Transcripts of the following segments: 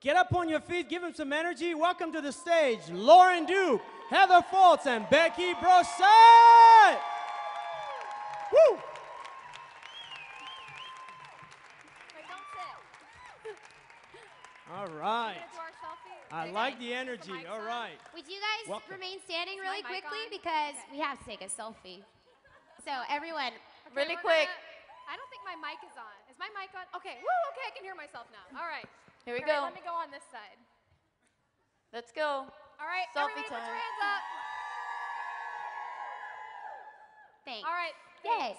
Get up on your feet, give them some energy. Welcome to the stage, Lauren Duke, Heather Foltz, and Becky Brosset. Woo! Wait, don't sit. All right. We're gonna do our selfie. I like the energy. Mic's All on. right. Would you guys Welcome. remain standing Is really my mic quickly on? because we have to take a selfie. So everyone, Okay, Really we're quick. I don't think my mic is on. Is my mic on? Okay. Woo. Okay, I can hear myself now. All right. Here we All right, go. let me go on this side. Let's go. All right. Selfie Everybody, put your time. hands up. thanks. All right. Yay.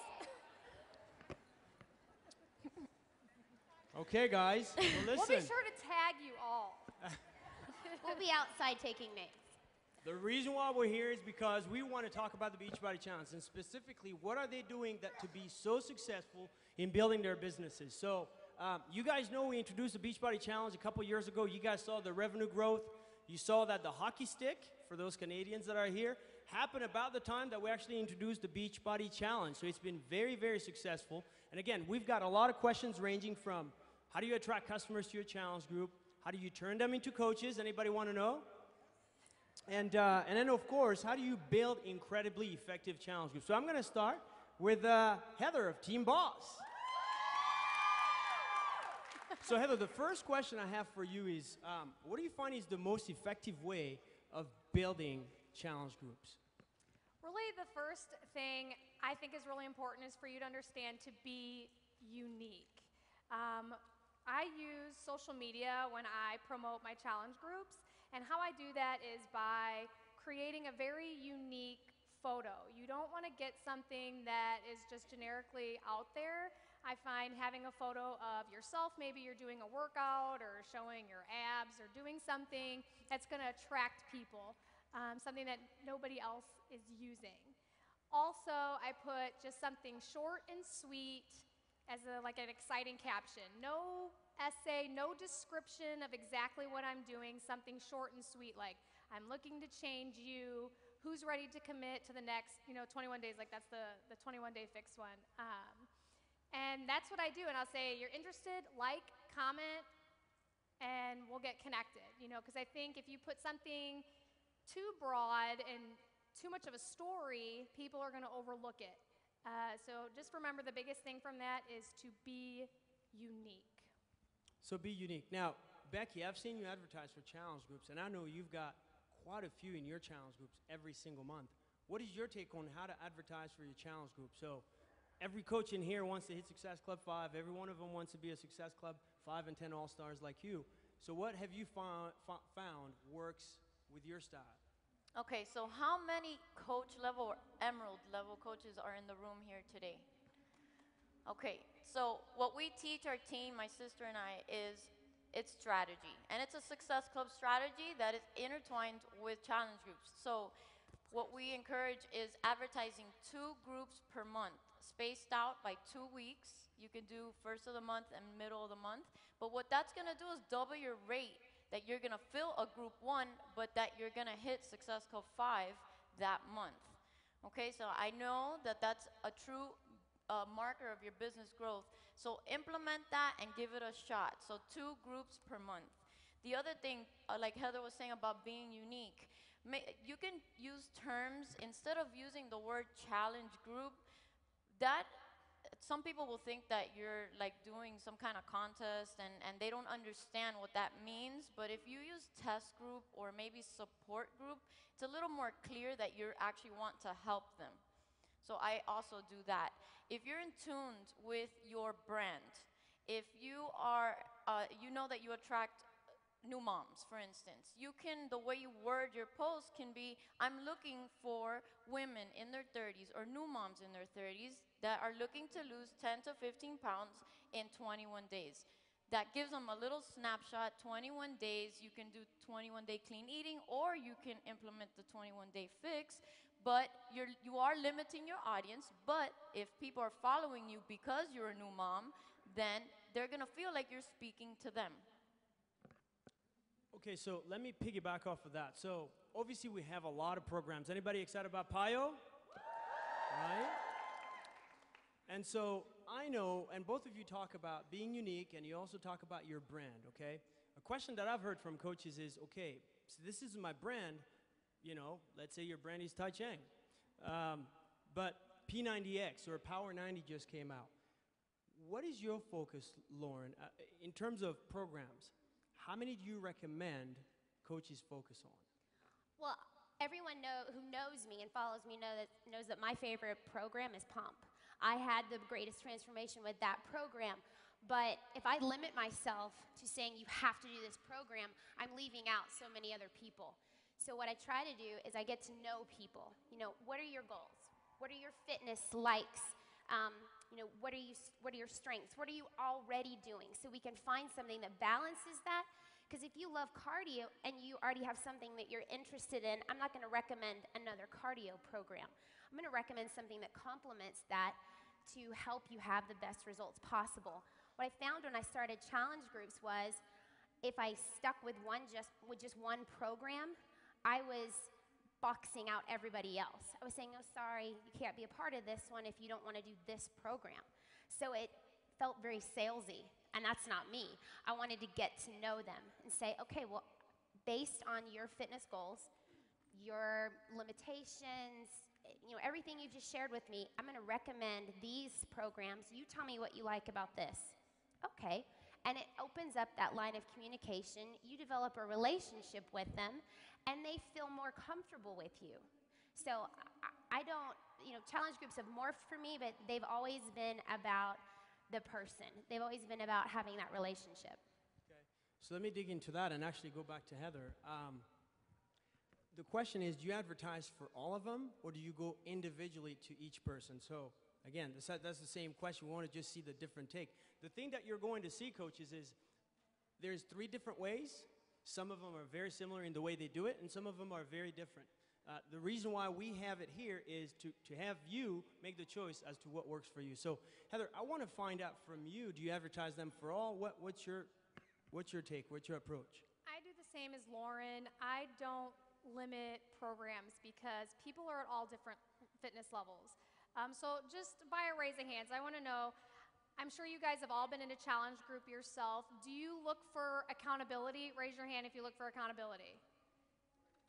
Okay, guys. Well, We'll listen. be sure to tag you all. We'll be outside taking names. The reason why we're here is because we want to talk about the Beachbody Challenge, and specifically, what are they doing to be so successful in building their businesses? So, you guys know we introduced the Beachbody Challenge a couple years ago. You guys saw the revenue growth. You saw that the hockey stick, for those Canadians that are here, happened about the time that we actually introduced the Beachbody Challenge. So it's been very, very successful. And again, we've got a lot of questions ranging from how do you attract customers to your challenge group? How do you turn them into coaches? Anybody want to know? And then, of course, how do you build incredibly effective challenge groups? So I'm going to start with Heather of Team Boss. So Heather, the first question I have for you is, what do you find is the most effective way of building challenge groups? Really, the first thing I think is really important is for you to understand to be unique. I use social media when I promote my challenge groups, and how I do that is by creating a very unique photo. You don't want to get something that is just generically out there. I find having a photo of yourself, maybe you're doing a workout or showing your abs or doing something that's going to attract people, something that nobody else is using. Also, I put just something short and sweet as like an exciting caption. No essay, no description of exactly what I'm doing, something short and sweet like, I'm looking to change you, who's ready to commit to the next 21 days, like that's the 21-day fix one. And that's what I do, and I'll say, you're interested, like, comment, and we'll get connected, because I think if you put something too broad and too much of a story, people are going to overlook it. So just remember the biggest thing from that is to be unique. So be unique. Now, Becky, I've seen you advertise for challenge groups, and I know you've got quite a few in your challenge groups every single month. What is your take on how to advertise for your challenge group? So every coach in here wants to hit Success Club 5. Every one of them wants to be a Success Club 5 and 10 All-Stars like you. So what have you found works with your style? Okay, so how many coach level or emerald level coaches are in the room here today? Okay, so what we teach our team, my sister and I, is it's strategy. And it's a Success Club strategy that is intertwined with challenge groups. So what we encourage is advertising 2 groups per month, spaced out by 2 weeks. You can do first of the month and middle of the month. But what that's going to do is double your rate, that you're going to fill a group 1, but that you're going to hit Success Club 5 that month. Okay, so I know that that's a true marker of your business growth. So implement that and give it a shot. So 2 groups per month. The other thing, like Heather was saying about being unique, you can use terms, instead of using the word challenge group, that some people will think that you're like doing some kind of contest and they don't understand what that means. But if you use test group or maybe support group, it's a little more clear that you actually want to help them. So I also do that. If you're in tune with your brand, if you are, you know that you attract new moms, for instance, the way you word your post can be, I'm looking for women in their 30s or new moms in their 30s that are looking to lose 10 to 15 pounds in 21 days. That gives them a little snapshot, 21 days, you can do 21-day clean eating, or you can implement the 21-day fix. But you are limiting your audience, but if people are following you because you're a new mom, then they're gonna feel like you're speaking to them. Okay, so let me piggyback off of that. So obviously we have a lot of programs. Anybody excited about PIO? Right? And so I know, and both of you talk about being unique, and you also talk about your brand, okay? a question that I've heard from coaches is, okay, so this is my brand, you know, let's say your brand is Tai Chang, but P90X or Power 90 just came out. What is your focus, Lauren, in terms of programs? How many do you recommend coaches focus on? Well, everyone who knows me and follows me knows that my favorite program is Pump. I had the greatest transformation with that program. But if I limit myself to saying you have to do this program, I'm leaving out so many other people. So what I try to do is I get to know people. You know, what are your goals? What are your fitness likes? You know, what are your strengths? What are you already doing? So we can find something that balances that. Because if you love cardio and you already have something that you're interested in, I'm not going to recommend another cardio program. I'm going to recommend something that complements that to help you have the best results possible. What I found when I started challenge groups was if I stuck with just one program, I was boxing out everybody else. I was saying, oh, sorry, you can't be a part of this one if you don't want to do this program. So it felt very salesy, and that's not me. I wanted to get to know them and say, okay, well, based on your fitness goals, your limitations, you know, everything you just shared with me, I'm going to recommend these programs. You tell me what you like about this. Okay. And it opens up that line of communication. You develop a relationship with them, and they feel more comfortable with you. So I don't, you know, challenge groups have morphed for me, but they've always been about the person. They've always been about having that relationship. Okay. So let me dig into that and actually go back to Heather. The question is, do you advertise for all of them, or do you go individually to each person? So again, that's the same question. We want to just see the different take. The thing that you're going to see, coaches, is there's 3 different ways. Some of them are very similar in the way they do it, and some of them are very different. The reason why we have it here is to have you make the choice as to what works for you. So, Heather, I want to find out from you, do you advertise them for all? What's your take? What's your approach? I do the same as Lauren. I don't limit programs because people are at all different fitness levels. So just by a raise of hands, I want to know, I'm sure you guys have all been in a challenge group yourself. Do you look for accountability? Raise your hand if you look for accountability.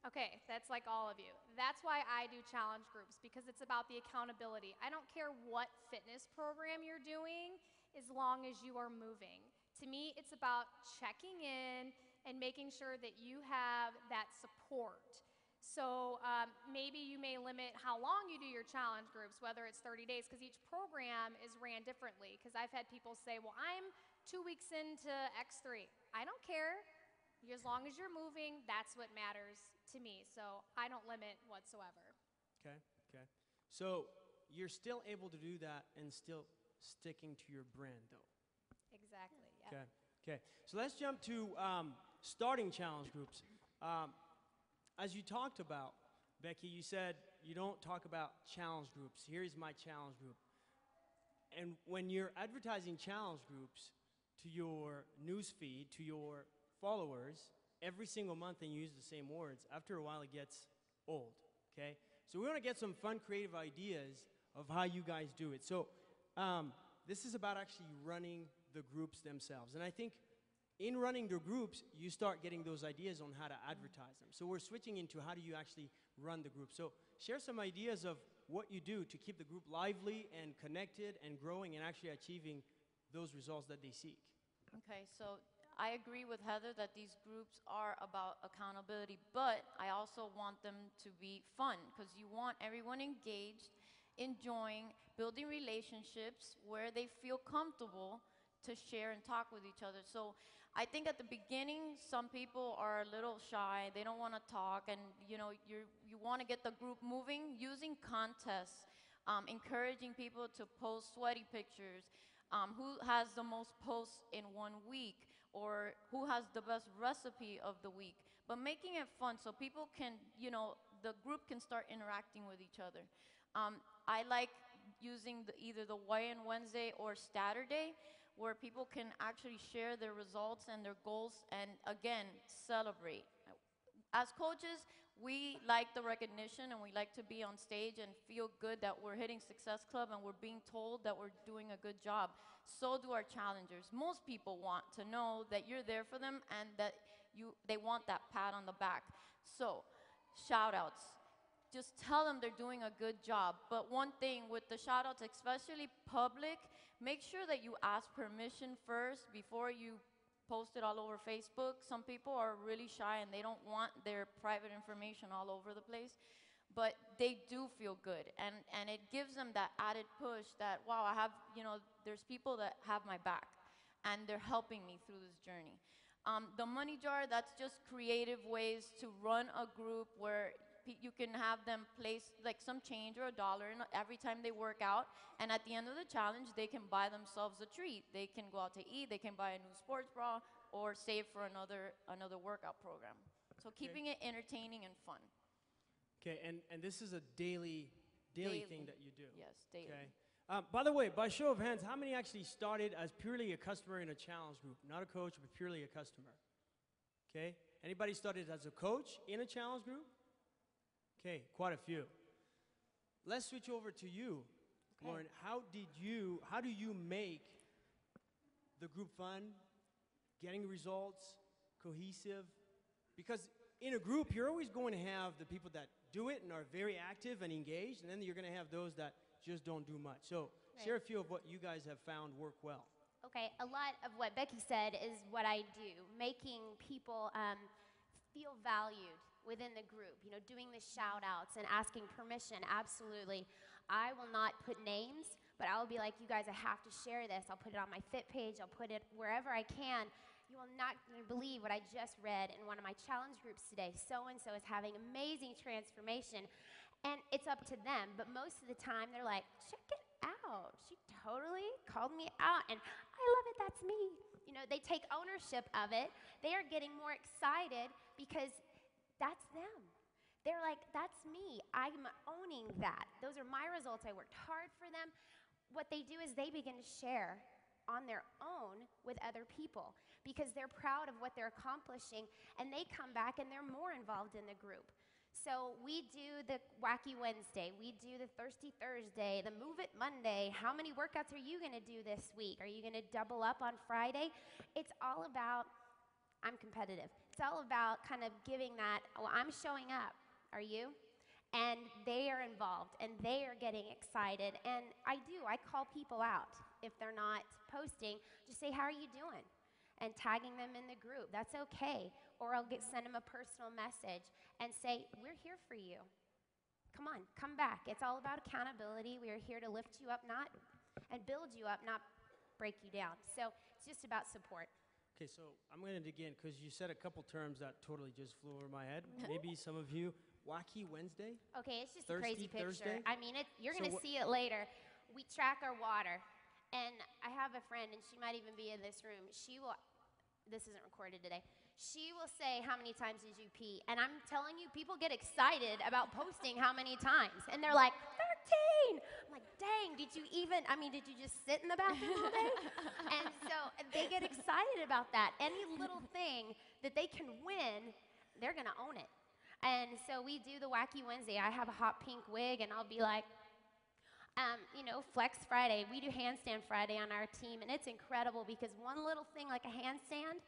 Okay, that's like all of you. That's why I do challenge groups, because it's about the accountability. I don't care what fitness program you're doing as long as you are moving. To me, it's about checking in and making sure that you have that support. So maybe you may limit how long you do your challenge groups, whether it's 30 days, because each program is ran differently. Because I've had people say, well, I'm 2 weeks into X3. I don't care. As long as you're moving, that's what matters to me. So I don't limit whatsoever. Okay, okay. So you're still able to do that and still sticking to your brand, though. Exactly, yeah. Okay, okay. So let's jump to starting challenge groups. As you talked about, Becky, you said you don't talk about challenge groups. Here's my challenge group. And when you're advertising challenge groups to your news feed, to your followers, every single month and you use the same words, after a while it gets old, okay? So we want to get some fun, creative ideas of how you guys do it. So this is about actually running the groups themselves. And I think in running the groups, you start getting those ideas on how to advertise them. So we're switching into how do you actually run the group. So share some ideas of what you do to keep the group lively and connected and growing and actually achieving those results that they seek. Okay, so I agree with Heather that these groups are about accountability, but I also want them to be fun, because you want everyone engaged, enjoying, building relationships where they feel comfortable to share and talk with each other. So I think at the beginning, some people are a little shy. They don't want to talk, and you want to get the group moving using contests, encouraging people to post sweaty pictures, who has the most posts in 1 week, or who has the best recipe of the week, but making it fun so people can, the group can start interacting with each other. I like using either the Weigh-In Wednesday or Saturday, where people can actually share their results and their goals and, again, celebrate. As coaches, we like the recognition and we like to be on stage and feel good that we're hitting Success Club and we're being told that we're doing a good job. So do our challengers. Most people want to know that you're there for them and that they want that pat on the back. So, shout outs. Just tell them they're doing a good job. But one thing with the shout outs, especially public, make sure that you ask permission first before you post it all over Facebook. Some people are really shy and they don't want their private information all over the place. But they do feel good, and it gives them that added push that, wow, I have, there's people that have my back, and they're helping me through this journey. The money jar, that's just creative ways to run a group where you can have them place like some change or $1 every time they work out, and at the end of the challenge, they can buy themselves a treat. They can go out to eat, they can buy a new sports bra, or save for another workout program. So keeping it entertaining and fun. Okay, and this is a daily thing that you do. Yes, daily. Okay. By the way, by show of hands, how many actually started as purely a customer in a challenge group? Not a coach, but purely a customer. Okay? Anybody started as a coach in a challenge group? Okay, quite a few. Let's switch over to you, okay. Lauren. How do you make the group fun, getting results, cohesive? Because in a group, you're always going to have the people that do it and are very active and engaged, and then you're going to have those that just don't do much. So share a few of what you guys have found work well. Okay, a lot of what Becky said is what I do, making people feel valued within the group, doing the shout outs and asking permission, absolutely. I will not put names, but I will be like, you guys, I have to share this. I'll put it on my Fit page, I'll put it wherever I can. You will not believe what I just read in one of my challenge groups today. So-and-so is having amazing transformation, and it's up to them, but most of the time they're like, check it out. She totally called me out, and I love it, that's me. They take ownership of it. They are getting more excited because that's them. They're like, that's me. I'm owning that. Those are my results. I worked hard for them. What they do is they begin to share on their own with other people because they're proud of what they're accomplishing, and they come back and they're more involved in the group. So we do the Wacky Wednesday, we do the Thirsty Thursday, the Move It Monday. How many workouts are you going to do this week? Are you going to double up on Friday? It's all about, I'm competitive. It's all about kind of giving that, well, I'm showing up. Are you? And they are involved, and they are getting excited. And I call people out. If they're not posting, just say, how are you doing? And tagging them in the group. That's okay. Or I'll send them a personal message and say, we're here for you. Come on, come back. It's all about accountability. We are here to lift you up, and build you up, not break you down. So it's just about support. Okay, so I'm going to dig in because you said a couple terms that totally just flew over my head. Maybe some of you, Wacky Wednesday? Okay, it's just Thirsty a crazy picture. Thursday? I mean, you're going to see it later. We track our water. And I have a friend, and she might even be in this room. This isn't recorded today. She will say, how many times did you pee? And I'm telling you, people get excited about posting how many times. And they're like, 13! I'm like, dang, did you just sit in the bathroom all day? And so they get excited about that. Any little thing that they can win, they're going to own it. And so we do the Wacky Wednesday. I have a hot pink wig, and I'll be like, Flex Friday. We do Handstand Friday on our team, and it's incredible because one little thing like a handstand,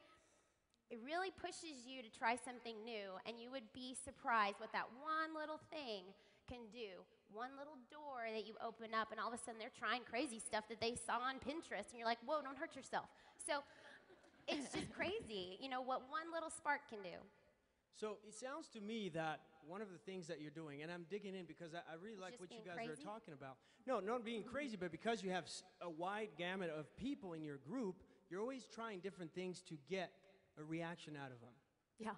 it really pushes you to try something new, and you would be surprised what that one little thing can do. One little door that you open up, and all of a sudden they're trying crazy stuff that they saw on Pinterest, and you're like, whoa, don't hurt yourself. So it's just crazy, what one little spark can do. So it sounds to me that one of the things that you're doing, and I'm digging in because I really like what you guys are talking about. No, not being crazy, but because you have a wide gamut of people in your group, you're always trying different things to get a reaction out of them. Yeah,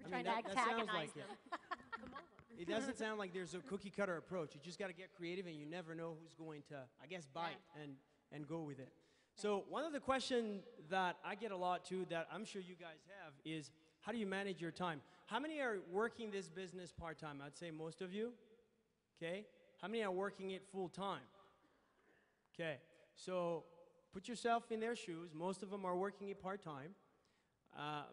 we're trying to antagonize them. Come on. It doesn't sound like there's a cookie cutter approach. You just got to get creative, and you never know who's going to, I guess, bite and go with it. So one of the questions that I get a lot too that I'm sure you guys have is, how do you manage your time? How many are working this business part-time? I'd say most of you. Okay. How many are working it full-time? Okay. So put yourself in their shoes. Most of them are working it part-time.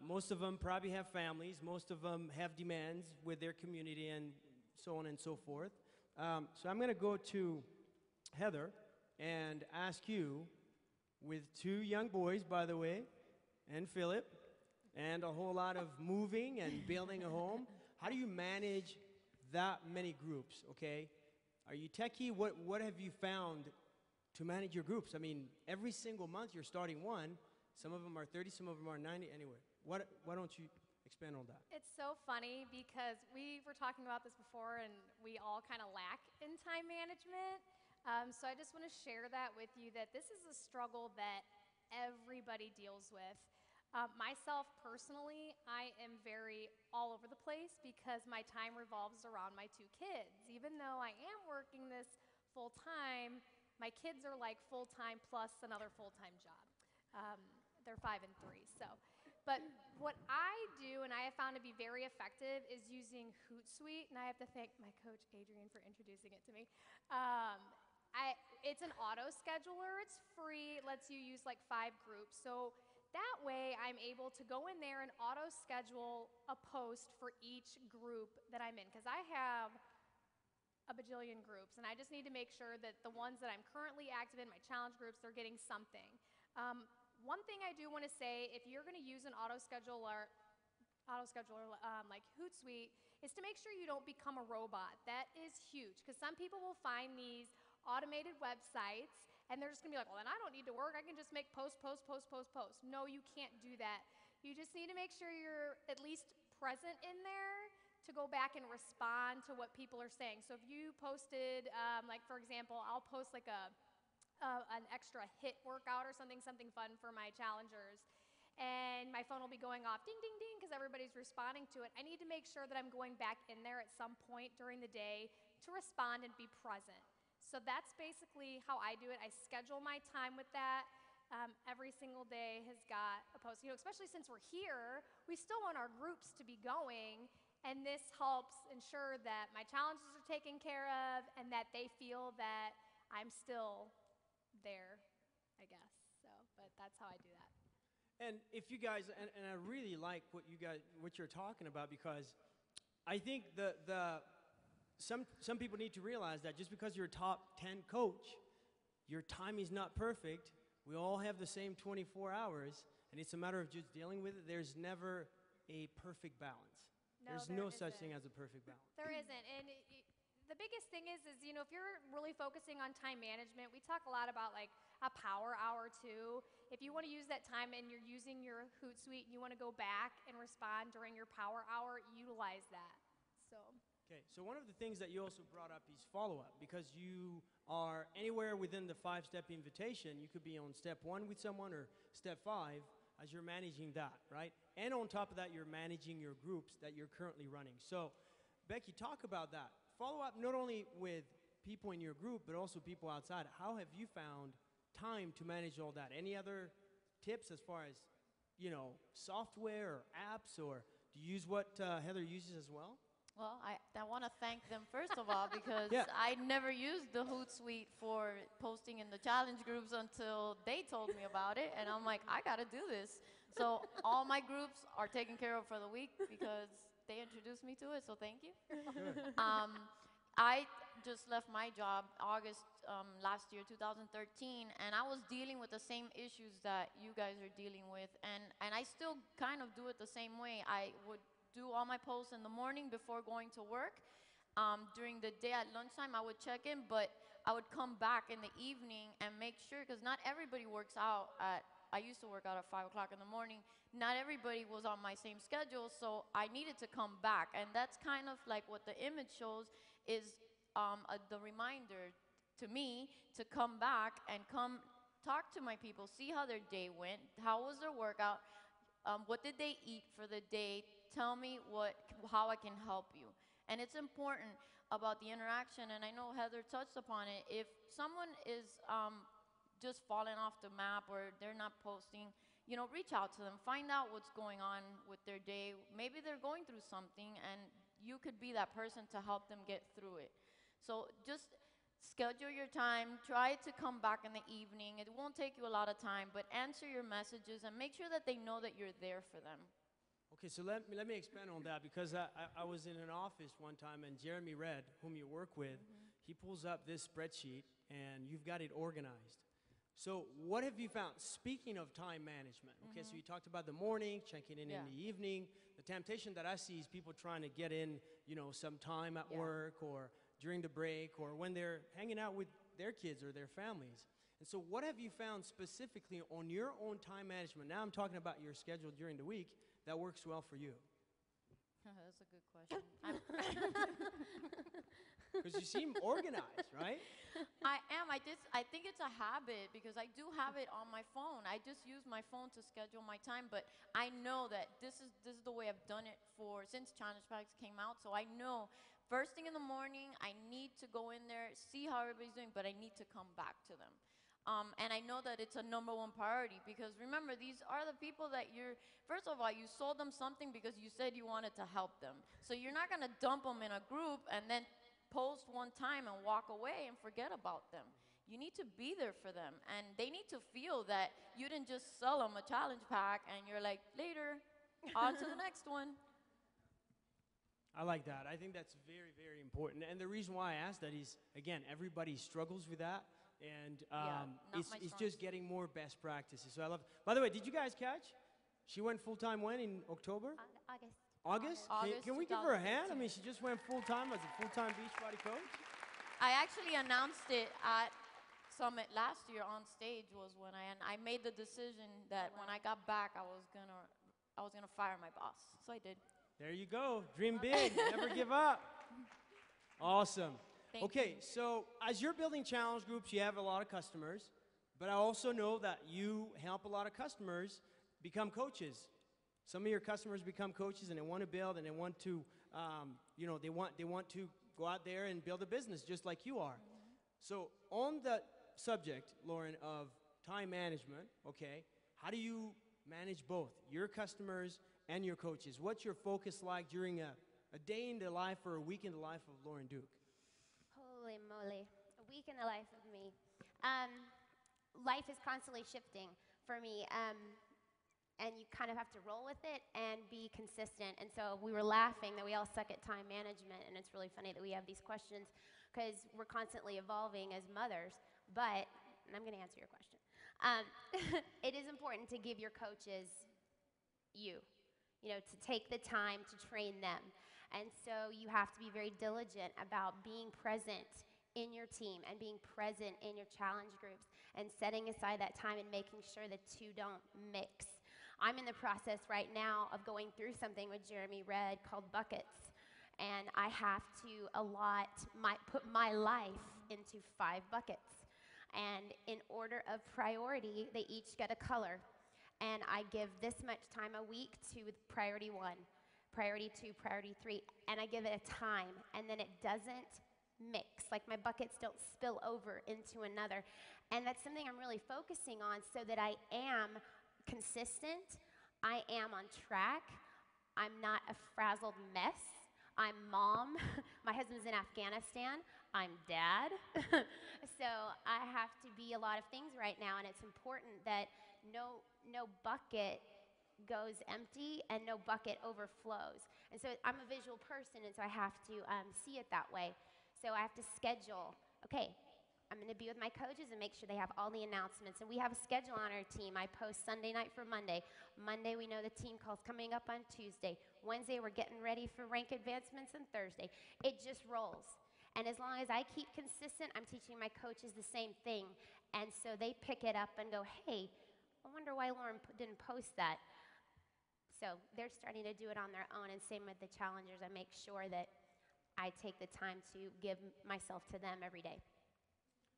Most of them probably have families. Most of them have demands with their community and so on and so forth. So I'm going to go to Heather and ask you, with 2 young boys, by the way, and Philip, and a whole lot of moving and building a home, how do you manage that many groups, okay? Are you techie? What have you found to manage your groups? I mean, every single month you're starting one. Some of them are 30, some of them are 90. Anyway, why don't you expand on that? It's so funny because we were talking about this before and we all kind of lack in time management. So I just want to share that with you, that this is a struggle that everybody deals with. Myself personally, I am very all over the place because my time revolves around my 2 kids. Even though I am working this full time, my kids are like full time plus another full time job. They're 5 and 3. But what I do, and I have found to be very effective, is using Hootsuite, and I have to thank my coach Adrian for introducing it to me. It's an auto scheduler. It's free. It lets you use like 5 groups. So that way, I'm able to go in there and auto schedule a post for each group that I'm in, because I have a bajillion groups, and I just need to make sure that the ones that I'm currently active in, my challenge groups, they're getting something. One thing I do want to say, if you're going to use an auto scheduler like Hootsuite, is to make sure you don't become a robot. That is huge, because some people will find these automated websites and they're just going to be like, well, then I don't need to work. I can just make post. No, you can't do that. You just need to make sure you're at least present in there to go back and respond to what people are saying. So if you posted, like for example, I'll post like an extra HIIT workout or something fun for my challengers, and my phone will be going off ding ding ding because everybody's responding to it. I need to make sure that I'm going back in there at some point during the day to respond and be present. So that's basically how I do it. I schedule my time with that. Every single day has got a post. Especially since we're here, we still want our groups to be going, and this helps ensure that my challenges are taken care of and that they feel that I'm still there, I guess. But that's how I do that. And if you guys, and I really like what you're talking about, because I think some people need to realize that just because you're a top 10 coach, your time is not perfect. We all have the same 24 hours, and it's a matter of just dealing with it. There's never a perfect balance. There's no such thing as a perfect balance. There isn't. And the biggest thing is if you're really focusing on time management, we talk a lot about like a power hour too. If you want to use that time and you're using your Hootsuite and you want to go back and respond during your power hour, utilize that. Okay, so one of the things that you also brought up is follow-up, because you are anywhere within the 5-step invitation. You could be on step 1 with someone or step 5 as you're managing that, right? And on top of that, you're managing your groups that you're currently running. So, Becky, talk about that. Follow up not only with people in your group, but also people outside. How have you found time to manage all that? Any other tips as far as, software or apps, or do you use what Heather uses as well? Well, I want to thank them first of all, because I never used the Hootsuite for posting in the challenge groups until they told me about it, and I'm like, I got to do this. So all my groups are taken care of for the week because they introduced me to it, so thank you. I just left my job August last year, 2013, and I was dealing with the same issues that you guys are dealing with, and I still kind of do it the same way. I would do all my posts in the morning before going to work. During the day at lunchtime, I would check in, but I would come back in the evening and make sure, because not everybody works out I used to work out at 5 o'clock in the morning. Not everybody was on my same schedule, so I needed to come back. And that's kind of like what the image shows is the reminder to me to come back and come talk to my people, see how their day went, how was their workout, what did they eat for the day, tell me how I can help you. And it's important about the interaction, and I know Heather touched upon it. If someone is just falling off the map or they're not posting, reach out to them, find out what's going on with their day. Maybe they're going through something, and you could be that person to help them get through it. So just schedule your time, try to come back in the evening. It won't take you a lot of time, but answer your messages and make sure that they know that you're there for them. Okay, so let me expand on that, because I was in an office one time, and Jeremy Red, whom you work with, he pulls up this spreadsheet, and you've got it organized. So what have you found? Speaking of time management, okay, so you talked about the morning, checking in the evening. The temptation that I see is people trying to get in, you know, some time at work or during the break or when they're hanging out with their kids or their families. And so what have you found specifically on your own time management? Now I'm talking about your schedule during the week that works well for you. That's a good question. Because you seem organized, right? I am. I think it's a habit because I do have it on my phone. I just use my phone to schedule my time, but I know that this is the way I've done it since Challenge Packs came out. So I know first thing in the morning, I need to go in there, see how everybody's doing, but I need to come back to them. And I know that it's a #1 priority because remember, these are the people that first of all, you sold them something because you said you wanted to help them. So you're not going to dump them in a group and then post one time and walk away and forget about them. You need to be there for them, and they need to feel that you didn't just sell them a challenge pack and you're like, later, on to the next one. I like that. I think that's very, very important. And the reason why I asked that is, again, everybody struggles with that. And it's just getting more best practices. So I love it. By the way, did you guys catch? She went full-time when, in October? August. August? Can we give her a hand? I mean, she just went full-time as a full-time Beachbody coach. I actually announced it at Summit last year on stage was when I made the decision that when I got back, I was gonna fire my boss. So I did. There you go. Dream big. Never give up. Awesome. Okay, so as you're building challenge groups, you have a lot of customers, but I also know that you help a lot of customers become coaches. Some of your customers become coaches and they want to build and they want to, they want to go out there and build a business just like you are. So on the subject, Lauren, of time management, okay, how do you manage both your customers and your coaches? What's your focus like during a day in the life or a week in the life of Lauren Duke? Holy moly, a week in the life of me. Life is constantly shifting for me, and you kind of have to roll with it and be consistent. And so we were laughing that we all suck at time management, and it's really funny that we have these questions because we're constantly evolving as mothers. But, and I'm going to answer your question, it is important to give your coaches to take the time to train them. And so you have to be very diligent about being present in your team and being present in your challenge groups and setting aside that time and making sure the two don't mix. I'm in the process right now of going through something with Jeremy Red called buckets. And I have to put my life into 5 buckets. And in order of priority, they each get a color. And I give this much time a week to priority 1. Priority 2, priority 3, and I give it a time, and then it doesn't mix. Like my buckets don't spill over into another. And that's something I'm really focusing on so that I am consistent, I am on track, I'm not a frazzled mess, I'm mom, my husband's in Afghanistan, I'm dad. So I have to be a lot of things right now, and it's important that no bucket goes empty and no bucket overflows. And so I'm a visual person, and so I have to see it that way. So I have to schedule, okay, I'm going to be with my coaches and make sure they have all the announcements. And we have a schedule on our team. I post Sunday night for Monday. Monday, we know the team call's coming up on Tuesday. Wednesday, we're getting ready for rank advancements, and Thursday. It just rolls. And as long as I keep consistent, I'm teaching my coaches the same thing. And so they pick it up and go, hey, I wonder why Lauren didn't post that. So they're starting to do it on their own, and same with the challengers. I make sure that I take the time to give myself to them every day.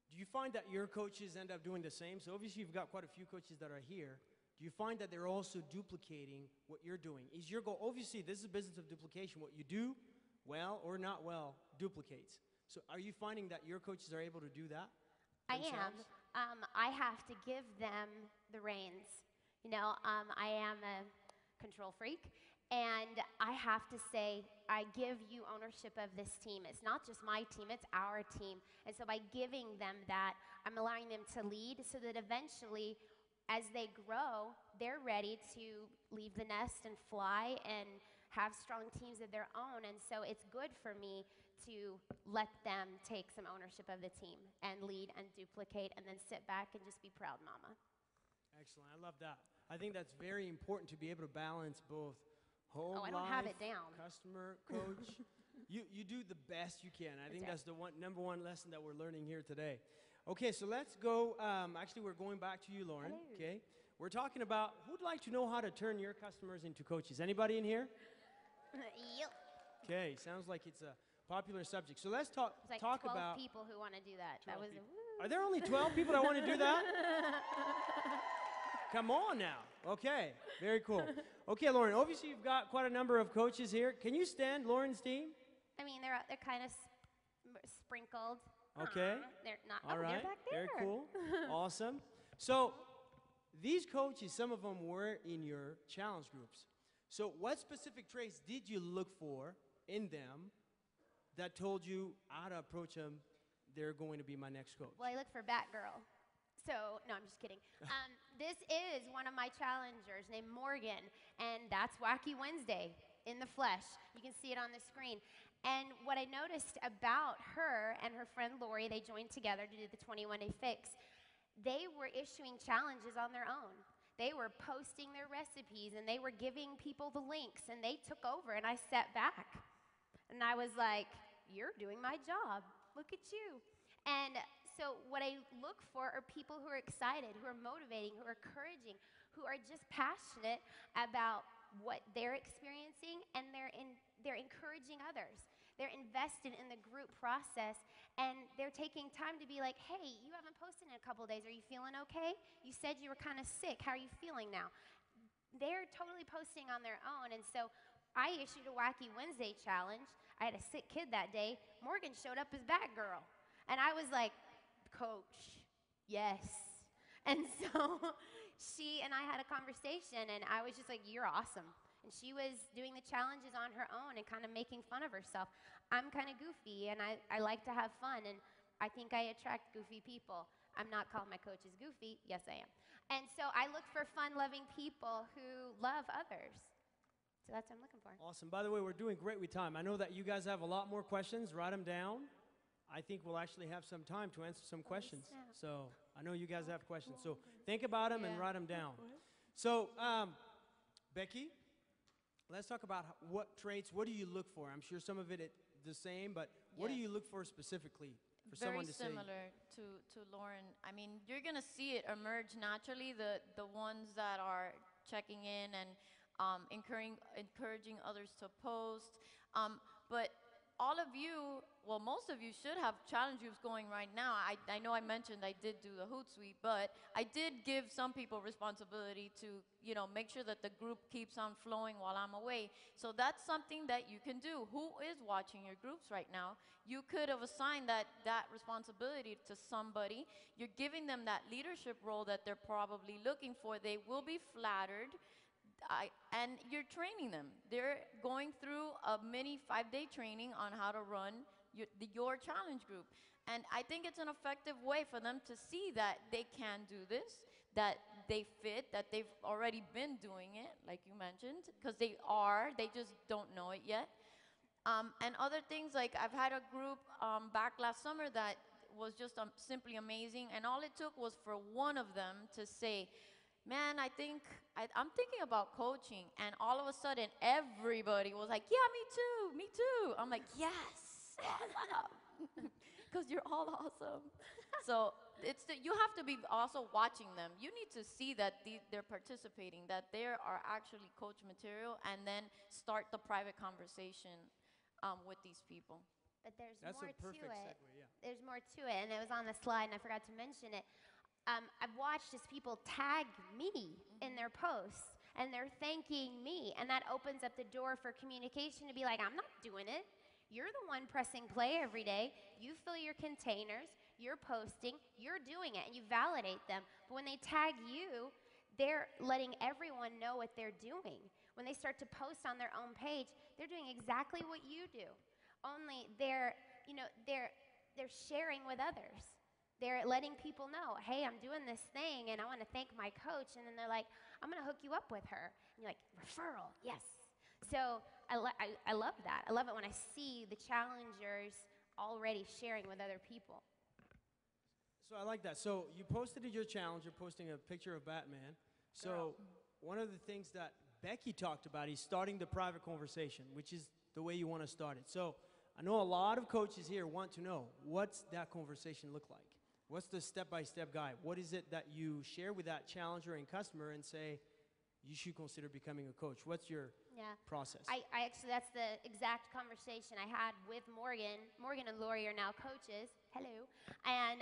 Do you find that your coaches end up doing the same? So obviously you've got quite a few coaches that are here. Do you find that they're also duplicating what you're doing? Is your goal, obviously this is a business of duplication. What you do well or not well duplicates. So are you finding that your coaches are able to do that themselves? I am. I have to give them the reins. I am a control freak, And I have to say, I give you ownership of this team. It's not just my team, it's our team. And so by giving them that, I'm allowing them to lead so that eventually, as they grow, they're ready to leave the nest and fly and have strong teams of their own. And so it's good for me to let them take some ownership of the team and lead and duplicate and then sit back and just be proud mama. Excellent. I love that. I think that's very important to be able to balance both home I don't life, have it down. customer, coach. You do the best you can. I think that's the number one lesson that we're learning here today. Okay, so let's go. Actually, we're going back to you, Lauren. Hello. Okay, we're talking about who'd like to know how to turn your customers into coaches. Anybody in here? Yep. Okay, sounds like it's a popular subject. So let's talk It's like talk 12 about. people who want to do that. That 12 was people. woo. Are there only 12 people that want to do that? Come on now. Okay, very cool. Okay, Lauren, obviously you've got quite a number of coaches here. Can you stand Lauren's team? I mean, they're kind of sprinkled. Okay. They're not. All right. They're back there. Very cool. Awesome. So these coaches, some of them were in your challenge groups. So what specific traits did you look for in them that told you how to approach them? They're going to be my next coach. Well, I look for Batgirl. So, no, I'm just kidding. This is one of my challengers named Morgan, and that's Wacky Wednesday in the flesh. You can see it on the screen. And what I noticed about her and her friend Lori, they joined together to do the 21-day fix. They were issuing challenges on their own. They were posting their recipes, and they were giving people the links, and they took over, and I sat back. And I was like, you're doing my job. Look at you. And so what I look for are people who are excited, who are motivating, who are encouraging, who are just passionate about what they're experiencing, and they're encouraging others. They're invested in the group process, and they're taking time to be like, hey, you haven't posted in a couple days. Are you feeling okay? You said you were kind of sick. How are you feeling now? They're totally posting on their own, and so I issued a Wacky Wednesday challenge. I had a sick kid that day. Morgan showed up as Batgirl, and I was like, Coach, yes. And so she and I had a conversation, and I was just like, you're awesome. And she was doing the challenges on her own and kind of making fun of herself. I'm kind of goofy, and I like to have fun, and I think I attract goofy people. I'm not calling my coaches goofy. Yes, I am. And so I look for fun-loving people who love others. So that's what I'm looking for. Awesome. By the way, we're doing great with time. I know that you guys have a lot more questions. Write them down. I think we'll actually have some time to answer some questions. snap. So I know you guys have questions. So think about them and Yeah. write them down. So, Becky, let's talk about what traits, what do you look for? I'm sure some of it the same, but what do Yes. you look for specifically for Very someone to say? similar to Lauren. I mean, you're gonna see it emerge naturally. The ones that are checking in and encouraging others to post. But all of you, well, most of you should have challenge groups going right now. I know I mentioned I did do the Hootsuite, but I did give some people responsibility to, make sure that the group keeps on flowing while I'm away. So that's something that you can do. Who is watching your groups right now? You could have assigned that responsibility to somebody. You're giving them that leadership role that they're probably looking for. They will be flattered. And you're training them. They're going through a mini 5-day training on how to run your challenge group. And I think it's an effective way for them to see that they can do this, that they fit, that they've already been doing it, like you mentioned, because they just don't know it yet. And other things, like I've had a group back last summer that was just simply amazing, and all it took was for one of them to say, man, I'm thinking about coaching. And all of a sudden, everybody was like, yeah, me too. I'm like, yes, awesome. Because you're all awesome. So you have to be also watching them. You need to see that they're participating, that they are actually coach material, and then start the private conversation with these people. But there's That's more a perfect to it. segue, yeah. There's more to it, and it was on the slide, and I forgot to mention it. I've watched as people tag me in their posts, and they're thanking me, and that opens up the door for communication to be like, I'm not doing it. You're the one pressing play every day. You fill your containers. You're posting. You're doing it, and you validate them. But when they tag you, they're letting everyone know what they're doing. When they start to post on their own page, they're doing exactly what you do. Only they're sharing with others. They're letting people know, hey, I'm doing this thing and I want to thank my coach. And then they're like, I'm going to hook you up with her. And you're like, referral, yes. So I love that. I love it when I see the challengers already sharing with other people. So I like that. So you posted your challenge. You're posting a picture of Batman. So one of the things that Becky talked about is starting the private conversation, which is the way you want to start it. So I know a lot of coaches here want to know, what's that conversation look like? What's the step-by-step guide? What is it that you share with that challenger and customer and say, you should consider becoming a coach? What's your process? I actually, that's the exact conversation I had with Morgan. Morgan and Lori are now coaches. Hello. And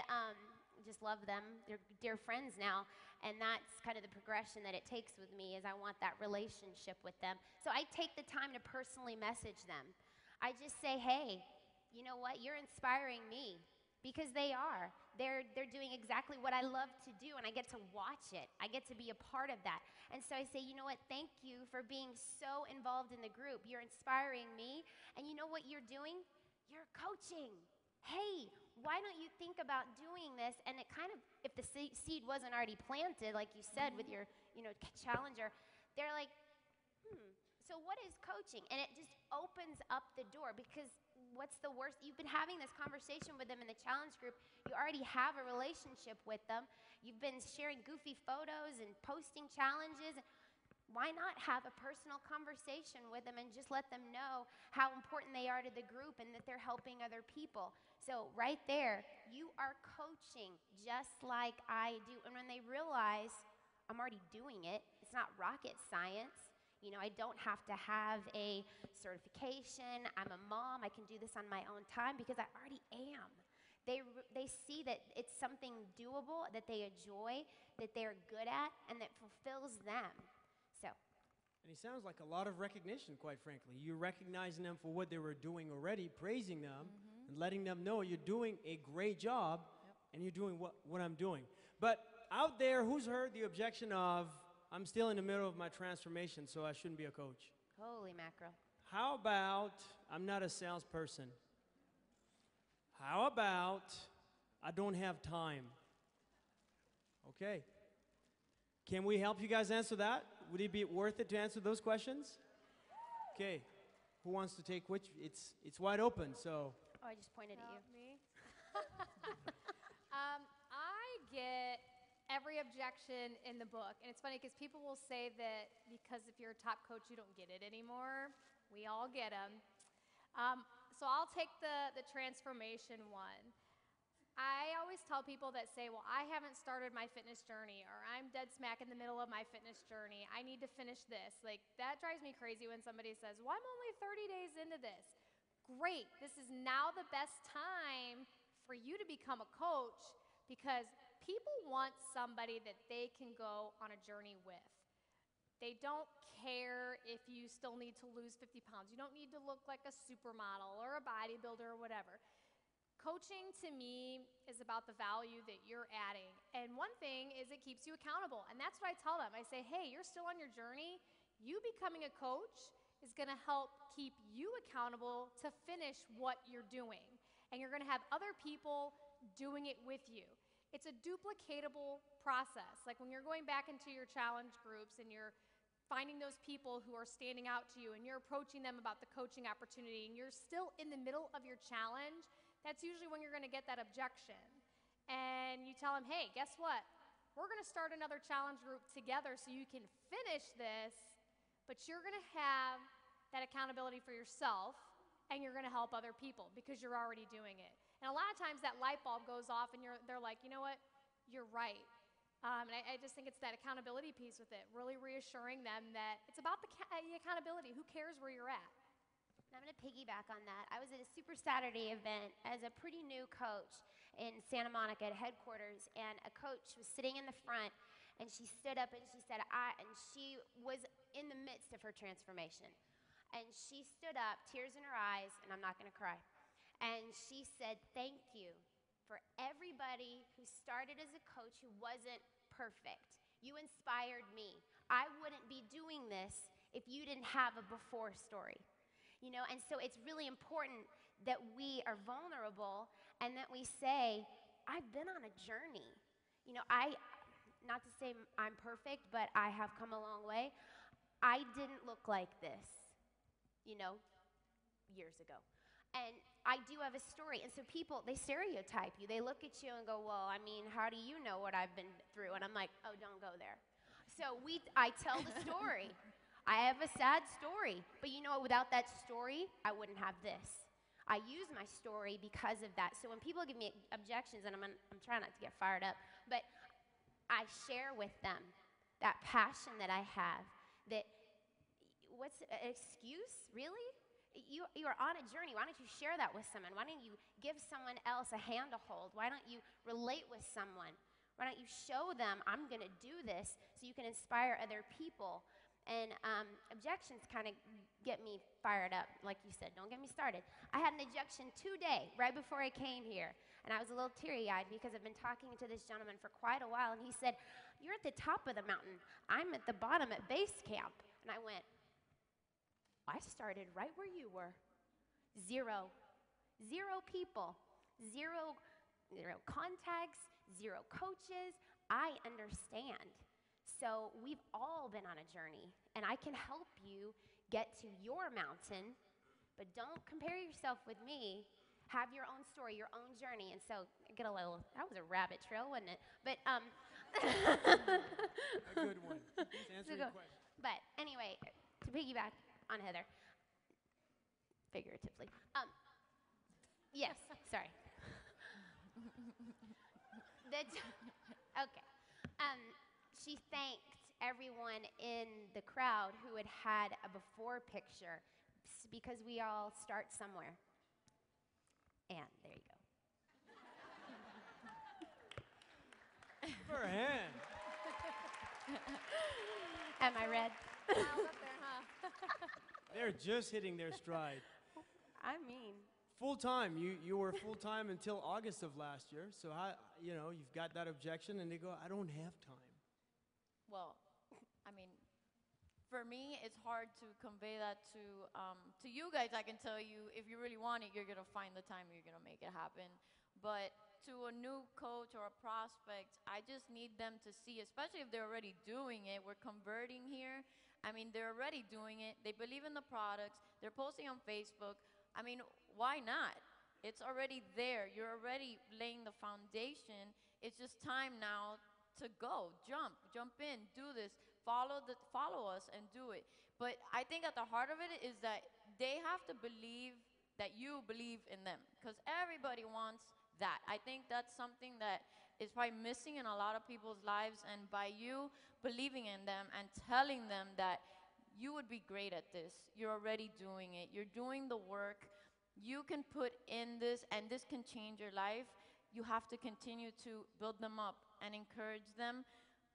just love them. They're dear friends now. And that's kind of the progression that it takes with me, is I want that relationship with them. So I take the time to personally message them. I just say, hey, you know what? You're inspiring me. Because they are. They're doing exactly what I love to do, and I get to watch it. I get to be a part of that. And so I say, you know what, thank you for being so involved in the group. You're inspiring me, and you know what you're doing? You're coaching. Hey, why don't you think about doing this? And it kind of, if the seed wasn't already planted, like you said, with your, challenger, they're like, so what is coaching? And it just opens up the door, because what's the worst? You've been having this conversation with them in the challenge group. You already have a relationship with them. You've been sharing goofy photos and posting challenges. Why not have a personal conversation with them and just let them know how important they are to the group and that they're helping other people? So right there, you are coaching just like I do. And when they realize I'm already doing it, it's not rocket science. I don't have to have a certification. I'm a mom. I can do this on my own time because I already am. They see that it's something doable, that they enjoy, that they're good at, and that fulfills them. So. And it sounds like a lot of recognition, quite frankly. You're recognizing them for what they were doing already, praising them, and letting them know you're doing a great job, and you're doing what I'm doing. But out there, who's heard the objection of, I'm still in the middle of my transformation, so I shouldn't be a coach? Holy mackerel. How about, I'm not a salesperson? How about, I don't have time? Okay. Can we help you guys answer that? Would it be worth it to answer those questions? Okay. Who wants to take which? It's wide open, so. Oh, I just pointed at you. Me? I get every objection in the book. And it's funny because people will say that because if you're a top coach, you don't get it anymore. We all get them. So I'll take the transformation one. I always tell people that say, well, I haven't started my fitness journey, or I'm dead smack in the middle of my fitness journey. I need to finish this. Like, that drives me crazy when somebody says, well, I'm only 30 days into this. Great. This is now the best time for you to become a coach, because people want somebody that they can go on a journey with. They don't care if you still need to lose 50 pounds. You don't need to look like a supermodel or a bodybuilder or whatever. Coaching to me is about the value that you're adding. And one thing is it keeps you accountable. And that's what I tell them. I say, hey, you're still on your journey. You becoming a coach is going to help keep you accountable to finish what you're doing. And you're going to have other people doing it with you. It's a duplicatable process. Like when you're going back into your challenge groups and you're finding those people who are standing out to you and you're approaching them about the coaching opportunity and you're still in the middle of your challenge, that's usually when you're going to get that objection. And you tell them, hey, guess what? We're going to start another challenge group together so you can finish this, but you're going to have that accountability for yourself and you're going to help other people because you're already doing it. And a lot of times that light bulb goes off and they're like, you know what? You're right. And I just think it's that accountability piece with it, really reassuring them that it's about the accountability. Who cares where you're at? I'm going to piggyback on that. I was at a Super Saturday event as a pretty new coach in Santa Monica at headquarters, and a coach was sitting in the front, and she stood up and she said, and she was in the midst of her transformation. And she stood up, tears in her eyes, and I'm not going to cry. And she said, thank you for everybody who started as a coach who wasn't perfect. You inspired me. I wouldn't be doing this if you didn't have a before story. You know, and so it's really important that we are vulnerable and that we say, I've been on a journey. You know, not to say I'm perfect, but I have come a long way. I didn't look like this, you know, years ago. And I do have a story. And so people, they stereotype you. They look at you and go, well, I mean, how do you know what I've been through? And I'm like, oh, don't go there. So I tell the story. I have a sad story. But you know what? Without that story, I wouldn't have this. I use my story because of that. So when people give me objections, and I'm trying not to get fired up, but I share with them that passion that I have, that what's an excuse, really? You are on a journey. Why don't you share that with someone? Why don't you give someone else a hand to hold? Why don't you relate with someone? Why don't you show them, I'm going to do this so you can inspire other people? And objections kind of get me fired up. Like you said, don't get me started. I had an objection today, right before I came here. And I was a little teary-eyed because I've been talking to this gentleman for quite a while. And he said, you're at the top of the mountain. I'm at the bottom at base camp. And I went, I started right where you were. Zero people, zero contacts, zero coaches. I understand. So we've all been on a journey, and I can help you get to your mountain, but don't compare yourself with me. Have your own story, your own journey. And so get a little, that was a rabbit trail, wasn't it? But A good one. Just answer your question. But anyway, to piggyback on Heather, figuratively. Yes, sorry. Okay. She thanked everyone in the crowd who had had a before picture because we all start somewhere. And there you go. For a hand. Am I red? Wild up there, huh? They're just hitting their stride. I mean. Full time. You were full time until August of last year. So you've got that objection, and they go, I don't have time. Well, I mean, for me, it's hard to convey that to you guys. I can tell you, if you really want it, you're gonna find the time. You're gonna make it happen. But to a new coach or a prospect, I just need them to see, especially if they're already doing it. We're converting here. I mean, they're already doing it. They believe in the products. They're posting on Facebook. I mean, why not? It's already there. You're already laying the foundation. It's just time now to go, jump in, do this, follow us and do it. But I think at the heart of it is that they have to believe that you believe in them, because everybody wants that. I think that's something that is probably missing in a lot of people's lives, and by you believing in them and telling them that you would be great at this, you're already doing it, you're doing the work, you can put in this and this can change your life. You have to continue to build them up and encourage them,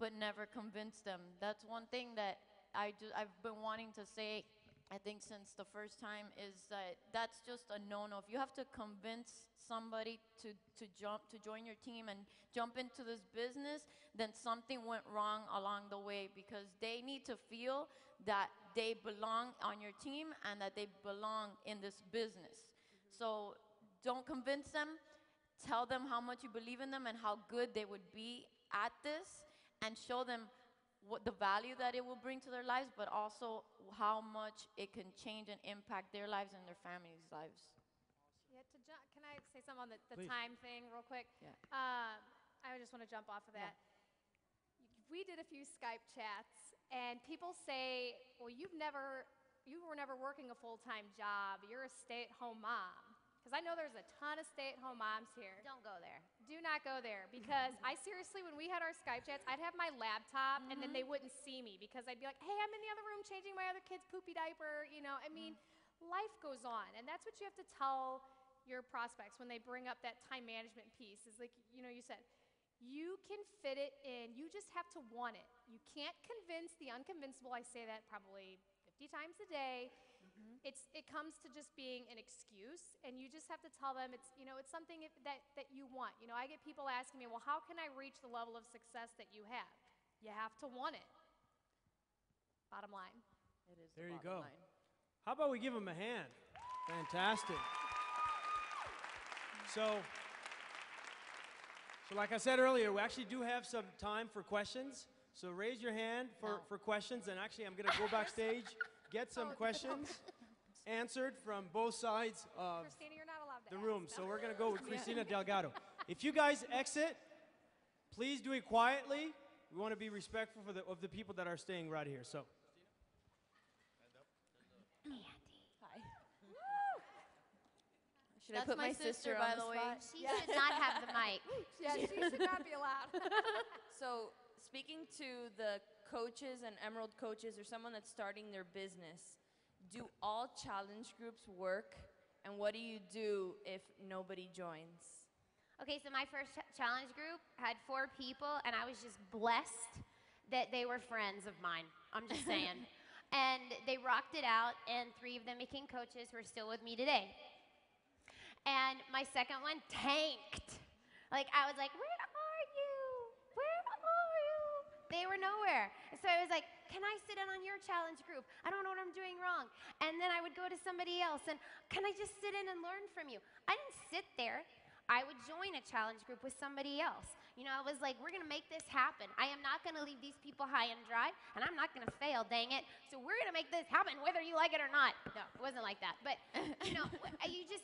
but never convince them. That's one thing that I've been wanting to say, I think since the first time, is that that's just a no-no. If you have to convince somebody to join your team and jump into this business, then something went wrong along the way, because they need to feel that they belong on your team and that they belong in this business. So don't convince them. Tell them how much you believe in them and how good they would be at this, and show them what the value that it will bring to their lives, but also how much it can change and impact their lives and their families' lives. Yeah, can I say something on the Please. time thing real quick? Yeah. I just want to jump off of that. We did a few Skype chats, and people say, well, you were never working a full-time job. You're a stay-at-home mom. Because I know there's a ton of stay-at-home moms here. Don't go there. Do not go there, because I seriously, when we had our Skype chats, I'd have my laptop and then they wouldn't see me, because I'd be like, hey, I'm in the other room changing my other kid's poopy diaper, I mean, life goes on, and that's what you have to tell your prospects when they bring up that time management piece, is like, you said, you can fit it in, you just have to want it. You can't convince the unconvincible. I say that probably 50 times a day. It comes to just being an excuse, and you just have to tell them it's something that you want. I get people asking me, well, how can I reach the level of success that you have? You have to want it. Bottom line. It is There the you bottom go. line. How about we give them a hand? Fantastic. So like I said earlier, we actually do have some time for questions. So raise your hand for questions. And actually, I'm going to go backstage, get some questions answered from both sides of Christina, you're not allowed to the ask, room. no. So we're going to go with Christina Delgado. If you guys exit, please do it quietly. We want to be respectful of the people that are staying right here. So. Hi. Should That's I put my my sister, sister by on the the way. spot? She should not have the mic. Yeah, she should not be allowed. So, speaking to the coaches and Emerald coaches or someone that's starting their business, do all challenge groups work? And what do you do if nobody joins? Okay, so my first challenge group had 4 people, and I was just blessed that they were friends of mine. I'm just saying. And they rocked it out, and 3 of them became coaches who are still with me today. And my second one tanked. Like, I was like, where are you? Where are you? They were nowhere. So I was like, can I sit in on your challenge group? I don't know what I'm doing wrong. And then I would go to somebody else, and can I just sit in and learn from you? I didn't sit there. I would join a challenge group with somebody else. You know, I was like, we're going to make this happen. I am not going to leave these people high and dry, and I'm not going to fail, dang it. So we're going to make this happen whether you like it or not. No, it wasn't like that. But, you know,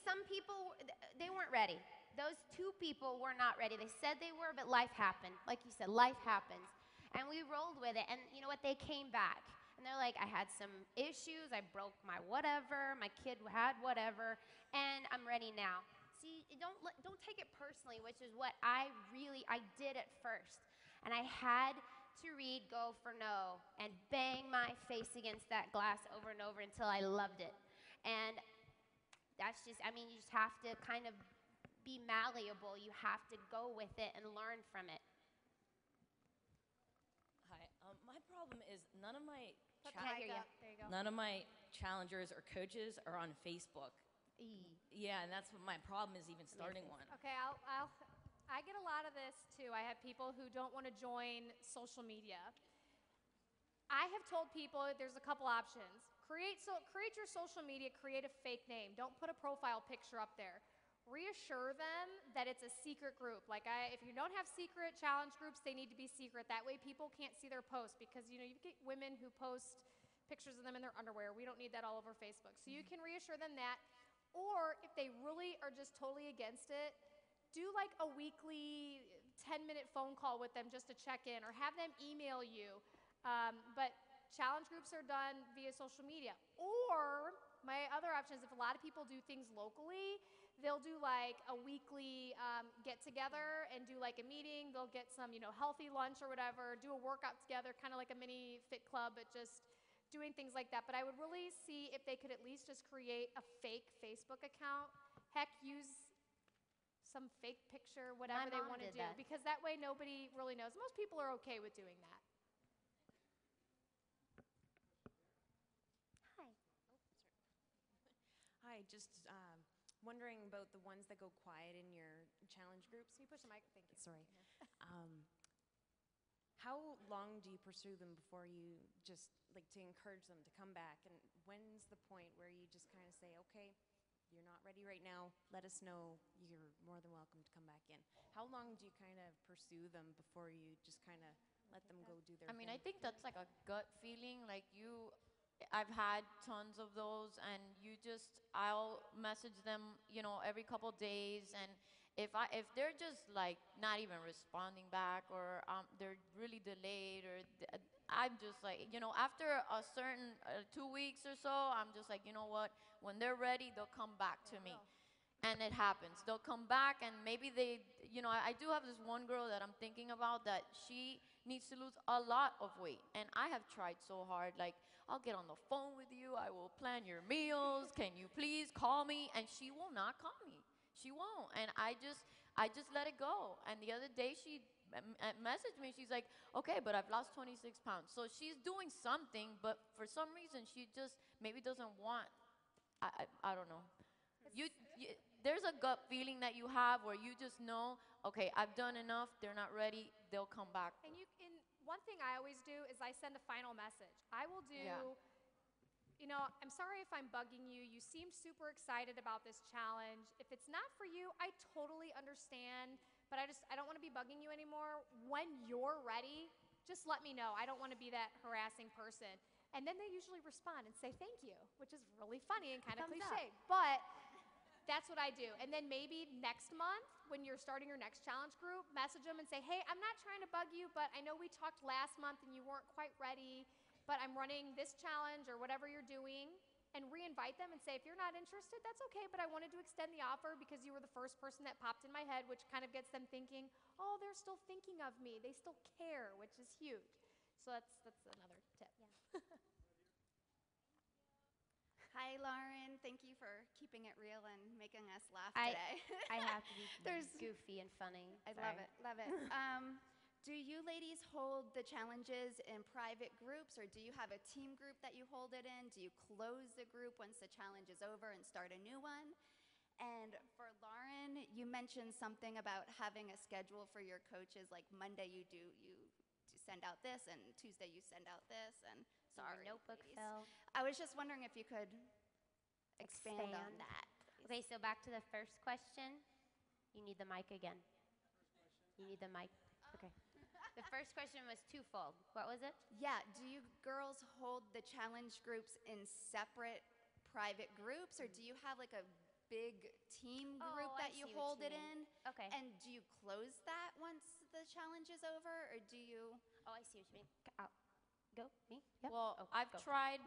some people, they weren't ready. Those 2 people were not ready. They said they were, but life happened. Like you said, life happens. And we rolled with it, and you know what? They came back. And they're like, I had some issues. I broke my whatever. My kid had whatever, and I'm ready now. See, don't take it personally, which is what I did at first. And I had to read Go for No and bang my face against that glass over and over until I loved it. And that's just, I mean, you just have to kind of be malleable. You have to go with it and learn from it. Hi. My problem is none of my I hear you. There you go. none of my challengers or coaches are on Facebook. Yeah, and that's what my problem is even starting one. Okay, I get a lot of this too. I have people who don't want to join social media. I have told people there's a couple options. Create your social media, create a fake name. Don't put a profile picture up there. Reassure them that it's a secret group. If you don't have secret challenge groups, they need to be secret. That way people can't see their posts because, you know, you get women who post pictures of them in their underwear. We don't need that all over Facebook. So you can reassure them that. Or if they really are just totally against it, do like a weekly 10-minute phone call with them just to check in, or have them email you. But challenge groups are done via social media. Or my other option is if a lot of people do things locally, they'll do like a weekly get together and do like a meeting. They'll get some, you know, healthy lunch or whatever, do a workout together, kind of like a mini fit club, but just doing things like that. But I would really see if they could at least just create a fake Facebook account. Heck, use some fake picture, whatever they want to do. That. Because that way nobody really knows. Most people are okay with doing that. Hi. Hi, just wondering about the ones that go quiet in your challenge groups. Can you push the mic? Thank you. Sorry. How long do you pursue them before you just, like, to encourage them to come back? And when's the point where you just kind of say, okay, you're not ready right now, let us know, you're more than welcome to come back in? How long do you kind of pursue them before you just kind of let them go do their I mean, thing? I think that's like a gut feeling. I've had tons of those, and I'll message them, you know, every couple days, and if they're just like not even responding back, or they're really delayed, or I'm just like, you know, after a certain 2 weeks or so, I'm just like, you know what, when they're ready, they'll come back to me. And it happens. They'll come back, and maybe they, you know, I do have this one girl that I'm thinking about that she needs to lose a lot of weight. And I have tried so hard. Like, I'll get on the phone with you. I will plan your meals. Can you please call me? And she will not call me. She won't. And I just let it go. And the other day she messaged me. She's like, okay, but I've lost 26 pounds. So she's doing something, but for some reason she just maybe doesn't want, I don't know. There's a gut feeling that you have where you just know, okay, I've done enough, they're not ready, they'll come back. And one thing I always do is I send a final message. I will do You know, I'm sorry if I'm bugging you. You seem super excited about this challenge. If it's not for you, I totally understand, but I don't want to be bugging you anymore. When you're ready, just let me know. I don't want to be that harassing person. And then they usually respond and say thank you, which is really funny and kind of Thumbs cliche. But that's what I do. And then maybe next month, when you're starting your next challenge group, message them and say, hey, I'm not trying to bug you, but I know we talked last month and you weren't quite ready, but I'm running this challenge or whatever you're doing, and re-invite them and say, if you're not interested, that's okay, but I wanted to extend the offer because you were the first person that popped in my head, which kind of gets them thinking, oh, they're still thinking of me. They still care, which is huge. So that's another tip. Yeah. Hi, Lauren. Thank you for keeping it real and making us laugh I- today. I have to be There's- goofy and funny. I Sorry. love it, love it. Do you ladies hold the challenges in private groups, or do you have a team group that you hold it in? Do you close the group once the challenge is over and start a new one? And for Lauren, you mentioned something about having a schedule for your coaches, like Monday you send out this, and Tuesday you send out this, and sorry, Notebook ladies. fill. I was just wondering if you could expand on that. Okay, so back to the first question. You need the mic again. You need the mic. Okay. The first question was twofold. What was it? Yeah, do you girls hold the challenge groups in separate private groups, or do you have like a big team group Oh, I that you see what hold you it mean. in? Okay. And do you close that once the challenge is over, or do you? Oh, I see what you mean. Go, me? Yep. Well, Oh, I've go. tried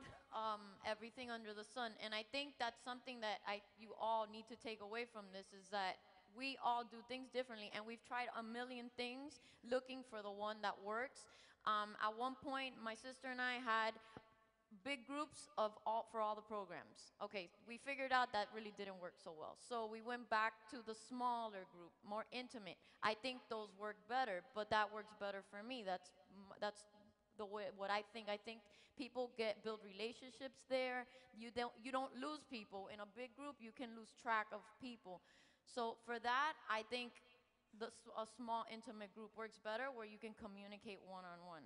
everything under the sun, and I think that's something that you all need to take away from this is that we all do things differently, and we've tried a million things looking for the one that works. At one point, my sister and I had big groups for all the programs. Okay, we figured out that really didn't work so well. So we went back to the smaller group, more intimate. I think those work better, but that works better for me. That's the way what I think. I think people build relationships there. You don't lose people in a big group. You can lose track of people. So for that, I think a small intimate group works better, where you can communicate one-on-one.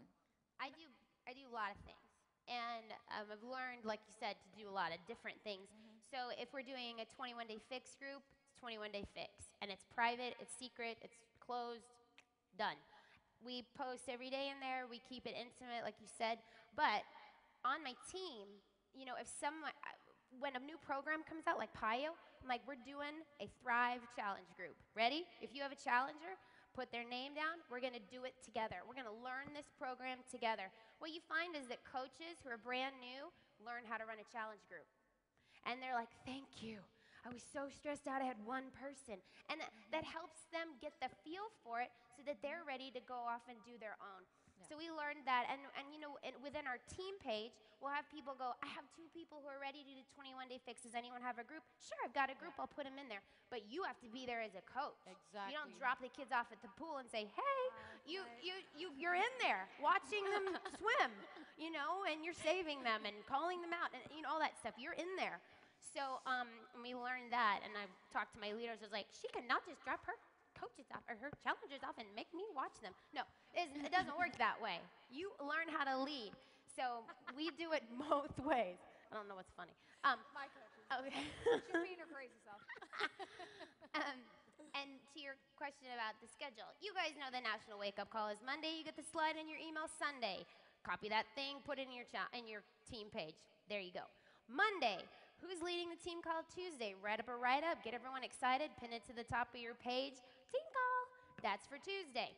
I do a lot of things. And I've learned, like you said, to do a lot of different things. So if we're doing a 21-day fix group, it's 21-day fix. And it's private, it's secret, it's closed, done. We post every day in there. We keep it intimate, like you said. But on my team, you know, when a new program comes out, like PIO, I'm like, we're doing a Thrive Challenge group. Ready? If you have a challenger, put their name down. We're going to do it together. We're going to learn this program together. What you find is that coaches who are brand new learn how to run a challenge group. And they're like, thank you. I was so stressed out I had one person. And that helps them get the feel for it so that they're ready to go off and do their own. So we learned that, and you know, within our team page, we'll have people go, I have 2 people who are ready to do 21-day fix. Does anyone have a group? Sure, I've got a group. I'll put them in there. But you have to be there as a coach. Exactly. You don't drop the kids off at the pool and say, hey, you're in there watching them swim, you know, and you're saving them and calling them out and, you know, all that stuff. You're in there. So we learned that, and I talked to my leaders. I was like, she cannot just drop her coaches off or her challengers off and make me watch them. No, it doesn't work that way. You learn how to lead. So we do it both ways. I don't know what's funny. My coaches. Okay. She's being her crazy self. And to your question about the schedule, you guys know the National Wake Up Call is Monday. You get the slide in your email Sunday. Copy that thing, put it in your team page. There you go. Monday, who's leading the team call Tuesday? Write up a write-up, get everyone excited, pin it to the top of your page. Team call, that's for Tuesday.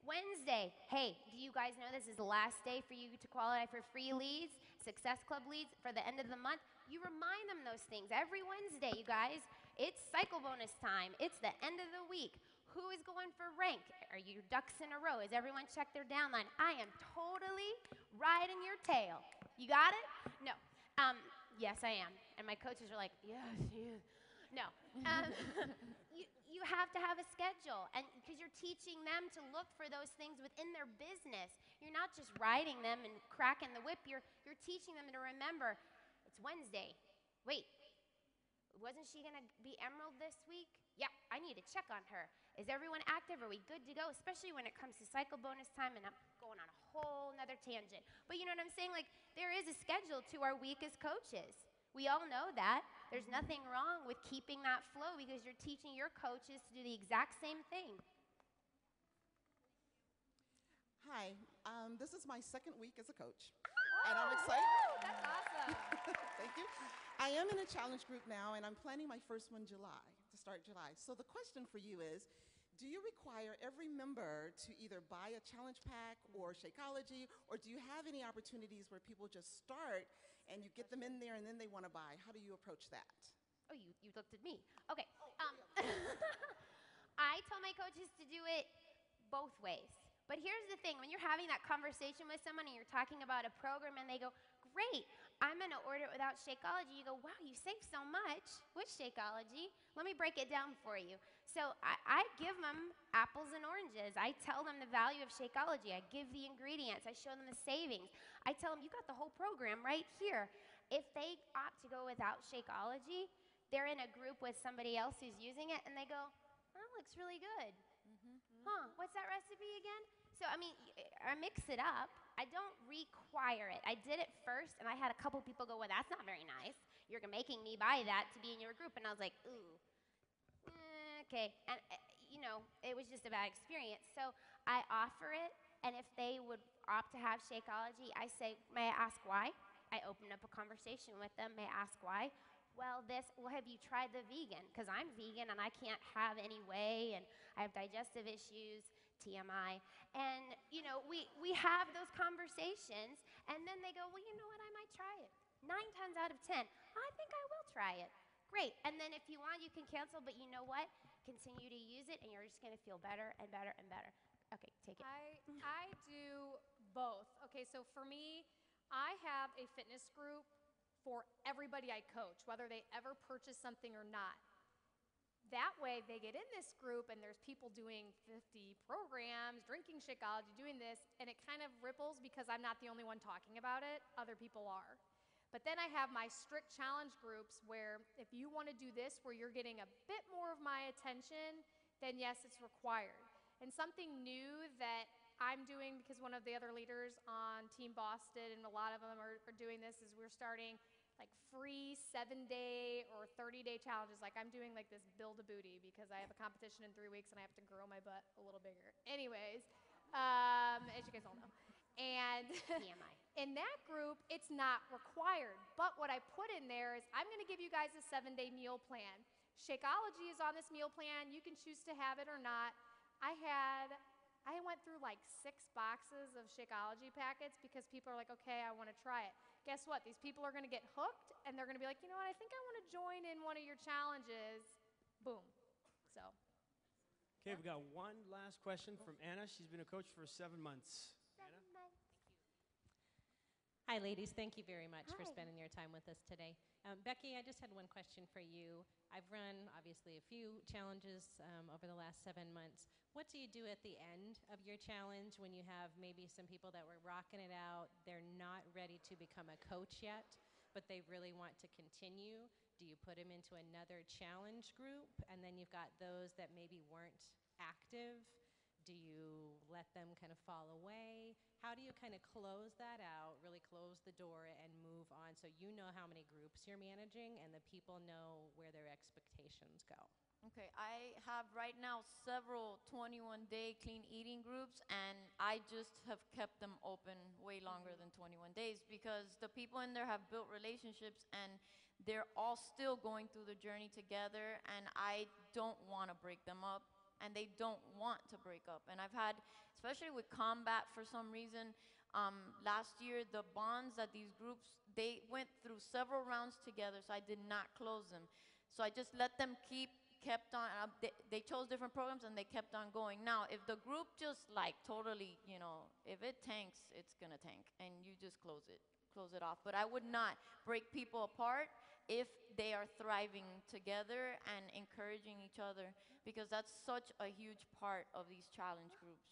Wednesday, hey, do you guys know this is the last day for you to qualify for free leads, Success Club leads for the end of the month? You remind them those things every Wednesday, you guys. It's cycle bonus time. It's the end of the week. Who is going for rank? Are you ducks in a row? Has everyone checked their downline? I am totally riding your tail. You got it? No. Yes, I am. And my coaches are like, yes, yes. No. You have to have a schedule, and because you're teaching them to look for those things within their business. You're not just riding them and cracking the whip. You're teaching them to remember, it's Wednesday. Wait, wasn't she going to be Emerald this week? Yeah, I need to check on her. Is everyone active? Are we good to go? Especially when it comes to cycle bonus time, and I'm going on a whole nother tangent. But you know what I'm saying? Like, there is a schedule to our week as coaches. We all know that. There's nothing wrong with keeping that flow because you're teaching your coaches to do the exact same thing. Hi, this is my second week as a coach, and I'm excited. That's awesome. Thank you. I am in a challenge group now, and I'm planning my first one to start July. So the question for you is, do you require every member to either buy a challenge pack or Shakeology, or do you have any opportunities where people just start and you get them in there and then they want to buy? How do you approach that? Oh, you looked at me. Okay. I tell my coaches to do it both ways. But here's the thing. When you're having that conversation with someone and you're talking about a program and they go, great, I'm going to order it without Shakeology. You go, wow, you save so much with Shakeology. Let me break it down for you. So I give them apples and oranges. I tell them the value of Shakeology. I give the ingredients. I show them the savings. I tell them, you got the whole program right here. If they opt to go without Shakeology, they're in a group with somebody else who's using it, and they go, oh, that looks really good. Huh, what's that recipe again? So, I mean, I mix it up. I don't require it. I did it first, and I had a couple people go, well, that's not very nice. You're making me buy that to be in your group. And I was like, ooh, okay. And, you know, it was just a bad experience. So I offer it, and if they would opt to have Shakeology, I say, may I ask why? I open up a conversation with them. May I ask why? Well, have you tried the vegan? Because I'm vegan, and I can't have any whey, and I have digestive issues. TMI. And, you know, we have those conversations, and then they go, well, you know what, I might try it. 9 times out of 10, I think I will try it. Great. And then if you want, you can cancel, but you know what? Continue to use it, and you're just going to feel better and better and better. Okay, take it. I do both. Okay, so for me, I have a fitness group for everybody I coach, whether they ever purchase something or not. That way, they get in this group, and there's people doing 50 programs, drinking Shakeology, doing this, and it kind of ripples because I'm not the only one talking about it. Other people are. But then I have my strict challenge groups where if you want to do this where you're getting a bit more of my attention, then yes, it's required. And something new that I'm doing because one of the other leaders on Team Boston, and a lot of them are doing this, is we're starting like free 7-day or 30-day challenges. Like I'm doing like this build a booty because I have a competition in 3 weeks and I have to grow my butt a little bigger. Anyways, as you guys all know. And in that group, it's not required. But what I put in there is I'm going to give you guys a 7-day meal plan. Shakeology is on this meal plan. You can choose to have it or not. I went through like 6 boxes of Shakeology packets because people are like, okay, I want to try it. Guess what? These people are going to get hooked, and they're going to be like, you know what? I think I want to join in one of your challenges. Boom. So. Okay, we've got one last question from Anna. She's been a coach for 7 months. Hi, ladies. Thank you very much for spending your time with us today. Becky, I just had one question for you. I've run, obviously, a few challenges over the last 7 months. What do you do at the end of your challenge when you have maybe some people that were rocking it out, they're not ready to become a coach yet, but they really want to continue? Do you put them into another challenge group, and then you've got those that maybe weren't active? Do you let them kind of fall away? How do you kind of close that out, really close the door and move on so you know how many groups you're managing and the people know where their expectations go? Okay, I have right now several 21-day clean eating groups, and I just have kept them open way longer than 21 days because the people in there have built relationships, and they're all still going through the journey together, and I don't want to break them up, and they don't want to break up. And I've had, especially with combat for some reason, last year, the bonds that these groups, they went through several rounds together, so I did not close them. So I just let them kept on, they chose different programs and they kept on going. Now, if the group just like totally, you know, if it tanks, it's gonna tank, and you just close it off. But I would not break people apart if they are thriving together and encouraging each other, because that's such a huge part of these challenge groups.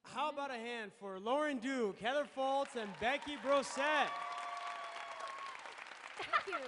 How about a hand for Lauren Duke, Heather Foltz, and Becky Brosette? Thank you.